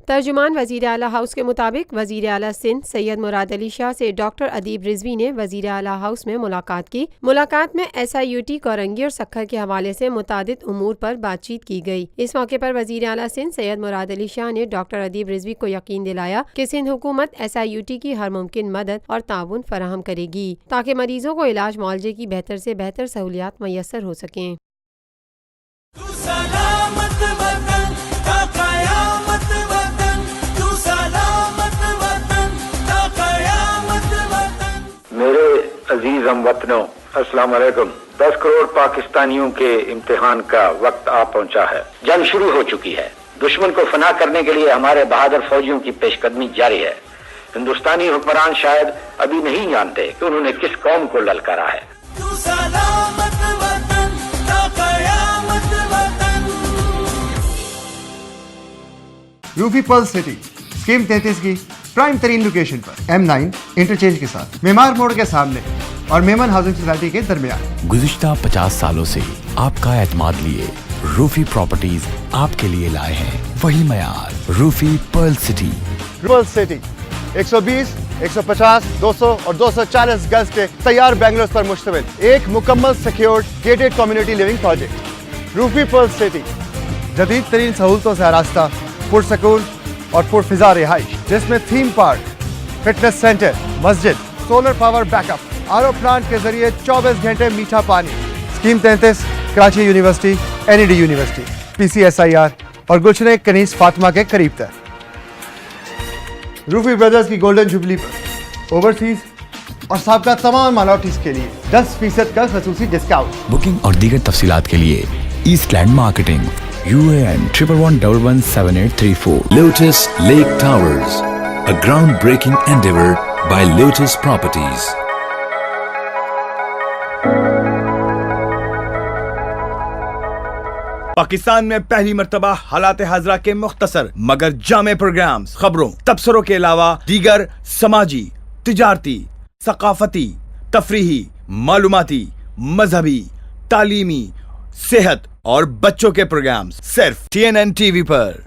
ترجمان وزیر اعلیٰ ہاؤس کے مطابق وزیر اعلیٰ سندھ سید مراد علی شاہ سے ڈاکٹر ادیب رضوی نے وزیر اعلیٰ ہاؤس میں ملاقات کی۔ ملاقات میں SIUT کورنگی اور سکھر کے حوالے سے متعدد امور پر بات چیت کی گئی۔ اس موقع پر وزیر اعلیٰ سندھ سید مراد علی شاہ نے ڈاکٹر ادیب رضوی کو یقین دلایا کہ سندھ حکومت SIUT کی ہر ممکن مدد اور تعاون فراہم کرے گی تاکہ مریضوں کو علاج معالجے کی بہتر سے بہتر سہولیات میسر ہو سکیں۔ میرے عزیز ہم وطنوں، السلام علیکم۔ 10 کروڑ پاکستانیوں کے امتحان کا وقت آ پہنچا ہے۔ جنگ شروع ہو چکی ہے۔ دشمن کو فنا کرنے کے لیے ہمارے بہادر فوجیوں کی پیش قدمی جاری ہے۔ ہندوستانی حکمران شاید ابھی نہیں جانتے کہ انہوں نے کس قوم کو للکارا ہے۔ روفی پرل سٹی اسکیم 33 کی پرائم ترین لوکیشن پر M9 انٹرچینج کے ساتھ معمار موڑ کے سامنے اور میمن ہاؤسنگ سوسائٹی کے درمیان۔ گزشتہ 50 سالوں سے آپ کا اعتماد لیے روفی پراپرٹیز آپ کے لیے لائے ہیں وہی معیار۔ روفی پرل سٹی 120 150 200 اور 240 گز کے تیار بنگلوز پر مشتمل ایک مکمل secured gated community living project. Rufi pearl city جدید ترین سہولتوں سے آراستہ، پرسکون اور پرفضا رہائش، جس میں تھیم پارک، فٹنس سینٹر، مسجد، solar power backup, RO plant کے ذریعے 24 گھنٹے میٹھا پانی۔ Scheme 33 Karachi university, NED university, PCSIR اور گلشن کنیز فاطمہ کے قریب تر۔ روفی برادرز کی گولڈن جوبلی پر اوورسیز اور سابقہ تمام مالوٹیز کے لیے 10% کا خصوصی ڈسکاؤنٹ۔ بکنگ اور دیگر تفصیلات کے لیے east land marketing UAN 11117834 Lotus Lake Towers, a groundbreaking endeavor by Lotus Properties. Pakistan میں پہلی مرتبہ حالات حاضرہ کے مختصر مگر جامع پروگرامز، خبروں، تبصروں کے علاوہ دیگر سماجی، تجارتی، ثقافتی، تفریحی، معلوماتی، مذہبی، تعلیمی، صحت اور بچوں کے پروگرامز صرف TNN TV پر۔